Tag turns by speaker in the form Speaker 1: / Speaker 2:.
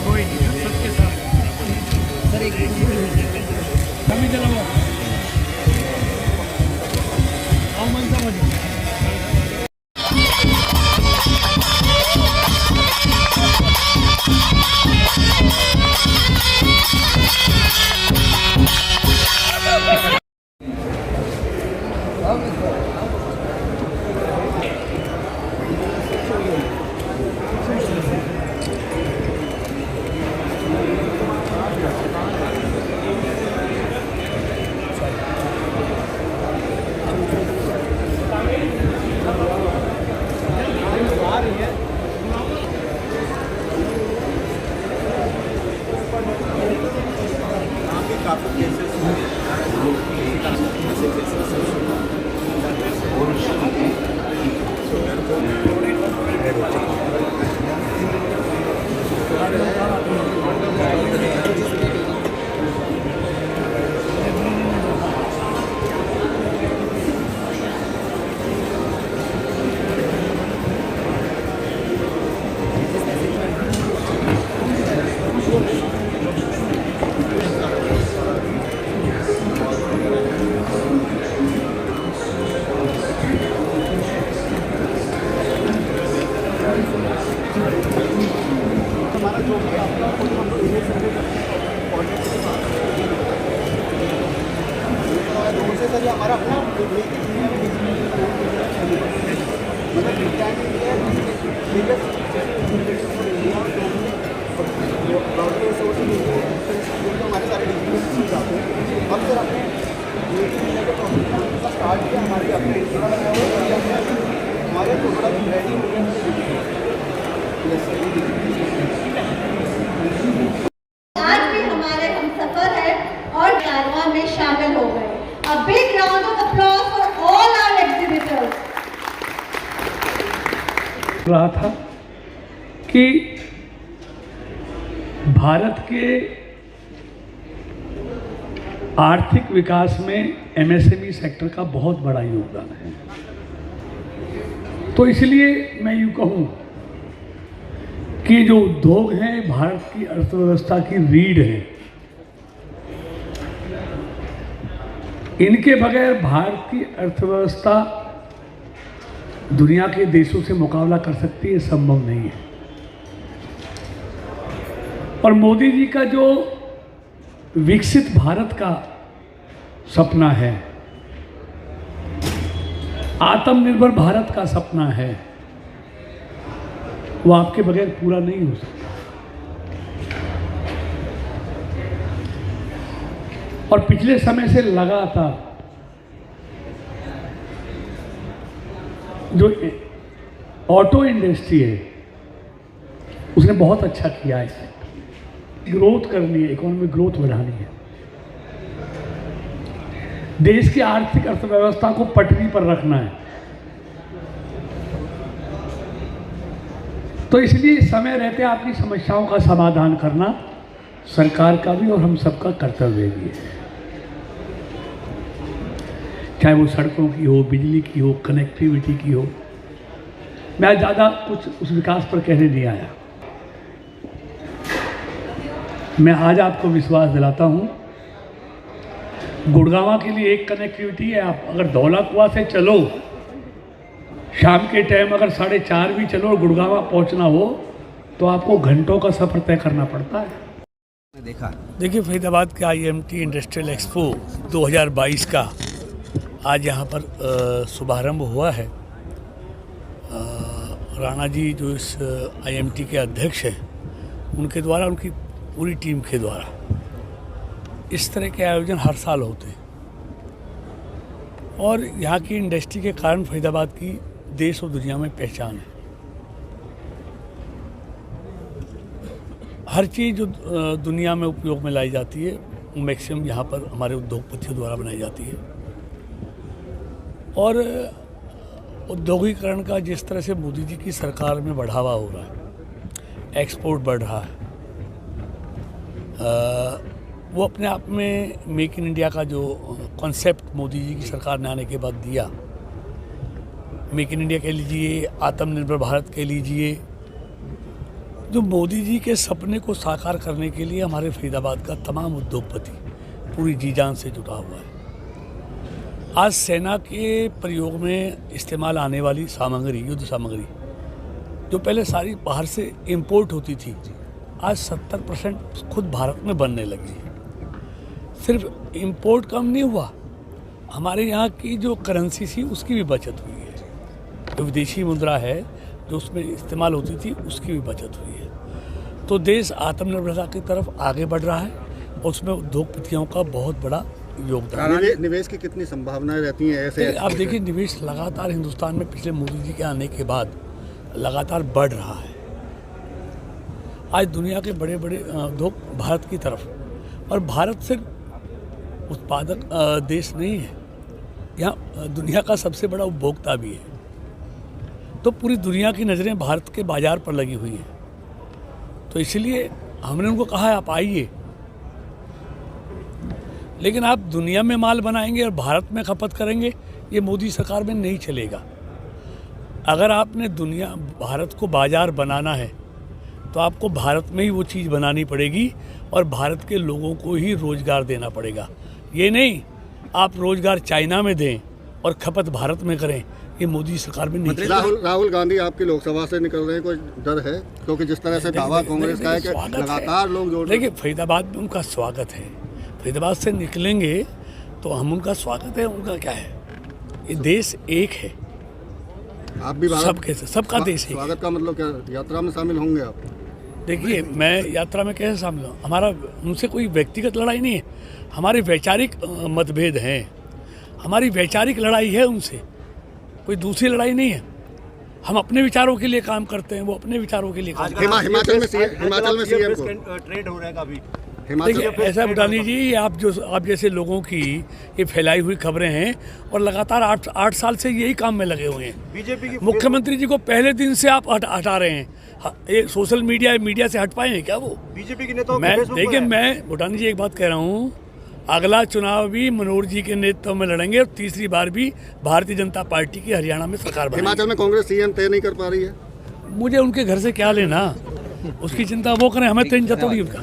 Speaker 1: कोई नहीं, सबके साथ सर एक कमी चलाओ आओ मन समझो।
Speaker 2: हमारा अपना हमारे सारे डिजिटल जाते हैं। हम सर अपने स्टार्ट किया, हमारे अपने हमारे प्रोडक्ट रेडी हो गया।
Speaker 3: आज भी हमारे हम सफर है और कारवां में शामिल हो गए। A big round of applause for all our exhibitors.
Speaker 1: रहा था कि भारत के आर्थिक विकास में एमएसएमई सेक्टर का बहुत बड़ा योगदान है। तो इसलिए मैं यूँ कहूँ कि जो उद्योग हैं भारत की अर्थव्यवस्था की रीढ़ है। इनके बगैर भारत की अर्थव्यवस्था दुनिया के देशों से मुकाबला कर सकती है, संभव नहीं है। और मोदी जी का जो विकसित भारत का सपना है, आत्मनिर्भर भारत का सपना है, वो आपके बगैर पूरा नहीं हो सकता। और पिछले समय से लगातार जो ऑटो इंडस्ट्री है उसने बहुत अच्छा किया है। ग्रोथ करनी है, इकोनॉमिक ग्रोथ बढ़ानी है, देश की आर्थिक अर्थव्यवस्था को पटरी पर रखना है। तो इसलिए समय रहते आपकी समस्याओं का समाधान करना सरकार का भी और हम सबका कर्तव्य भी है। चाहे वो सड़कों की हो, बिजली की हो, कनेक्टिविटी की हो। मैं ज़्यादा कुछ उस विकास पर कहने नहीं आया। मैं आज आपको विश्वास दिलाता हूँ, गुड़गांव के लिए एक कनेक्टिविटी है। आप अगर धौलाकुआं से चलो, शाम के टाइम अगर 4:30 भी चलो और गुड़गांव पहुँचना हो तो आपको घंटों का सफ़र तय करना पड़ता है। देखिए, फरीदाबाद के IMT इंडस्ट्रियल एक्सपो 2022 का आज यहाँ पर शुभारंभ हुआ है। राणा जी जो इस IMT के अध्यक्ष हैं, उनके द्वारा, उनकी पूरी टीम के द्वारा इस तरह के आयोजन हर साल होते हैं। और यहाँ की इंडस्ट्री के कारण फरीदाबाद की देश और दुनिया में पहचान है। हर चीज़ जो दुनिया में उपयोग में लाई जाती है मैक्सिमम यहाँ पर हमारे उद्योगपतियों द्वारा बनाई जाती है। और औद्योगिकरण का जिस तरह से मोदी जी की सरकार में बढ़ावा हो रहा है, एक्सपोर्ट बढ़ रहा है, वो अपने आप में मेक इन इंडिया का जो कॉन्सेप्ट मोदी जी की सरकार ने आने के बाद दिया, मेक इन इंडिया कह लीजिए, आत्मनिर्भर भारत कह लीजिए, जो मोदी जी के सपने को साकार करने के लिए हमारे फरीदाबाद का तमाम उद्योगपति पूरी जी जान से जुटा हुआ है। आज सेना के प्रयोग में इस्तेमाल आने वाली सामग्री, युद्ध सामग्री, जो पहले सारी बाहर से इंपोर्ट होती थी, आज 70% खुद भारत में बनने लगी है। सिर्फ इंपोर्ट कम नहीं हुआ, हमारे यहाँ की जो करेंसी थी उसकी भी बचत हुई है। जो विदेशी मुद्रा है जो उसमें इस्तेमाल होती थी उसकी भी बचत हुई है। तो देश आत्मनिर्भरता की तरफ आगे बढ़ रहा है और उसमें उद्योगपतियों का बहुत बड़ा योगदान है।
Speaker 2: निवेश की कितनी संभावनाएं रहती हैं ऐसे?
Speaker 1: आप देखिए, निवेश लगातार हिंदुस्तान में पिछले मोदी जी के आने के बाद लगातार बढ़ रहा है। आज दुनिया के बड़े बड़े उद्योग भारत की तरफ, और भारत सिर्फ उत्पादक देश नहीं है, यहाँ दुनिया का सबसे बड़ा उपभोक्ता भी है। तो पूरी दुनिया की नज़रें भारत के बाज़ार पर लगी हुई हैं। तो इसलिए हमने उनको कहा है आप आइए, लेकिन आप दुनिया में माल बनाएंगे और भारत में खपत करेंगे, ये मोदी सरकार में नहीं चलेगा। अगर आपने भारत को बाज़ार बनाना है तो आपको भारत में ही वो चीज़ बनानी पड़ेगी और भारत के लोगों को ही रोज़गार देना पड़ेगा। ये नहीं आप रोज़गार चाइना में दें और खपत भारत में करें, ये मोदी सरकार में नहीं चलेगा।
Speaker 2: राहुल गांधी आपकी लोकसभा से निकल रहे हैं, कोई डर है? क्योंकि जिस तरह से दावा कांग्रेस का है कि लगातार लोग जोड़,
Speaker 1: देखिए फरीदाबाद में उनका स्वागत है, फरीदाबाद से निकलेंगे तो हम उनका स्वागत है। उनका क्या है, ये देश एक है,
Speaker 2: आप भी
Speaker 1: सबके सबका देश है।
Speaker 2: स्वागत का मतलब क्या, यात्रा में शामिल होंगे आप?
Speaker 1: देखिए, मैं यात्रा में कैसे शामिल हूँ, हमारा उनसे कोई व्यक्तिगत लड़ाई नहीं है, हमारे वैचारिक मतभेद हैं, हमारी वैचारिक लड़ाई है उनसे, कोई दूसरी लड़ाई नहीं है। हम अपने विचारों के लिए काम करते हैं, वो अपने विचारों के लिए काम करते हैं।
Speaker 2: हिमाचल में सीएम को
Speaker 4: ट्रेड हो रहा है काफी।
Speaker 1: देखिए ऐसा बुटानी जी, ये आप जैसे लोगों की ये फैलाई हुई खबरें हैं और लगातार 8 साल से यही काम में लगे हुए हैं।
Speaker 4: बीजेपी की
Speaker 1: मुख्यमंत्री जी को पहले दिन से आप हटा रहे हैं। ये सोशल मीडिया से हट पाए हैं क्या वो?
Speaker 4: बीजेपी के नेताओं
Speaker 1: देखिए, मैं बुटानी जी एक बात कह रहा हूँ, अगला चुनाव भी मनोहर जी के नेतृत्व में लड़ेंगे और तीसरी बार भी भारतीय जनता पार्टी की हरियाणा में सरकार बनेगी।
Speaker 2: हिमाचल में कांग्रेस सीएम तय नहीं कर पा रही है।
Speaker 1: मुझे उनके घर से क्या लेना, उसकी चिंता वो करें, हमें चिंता थोड़ी उनका।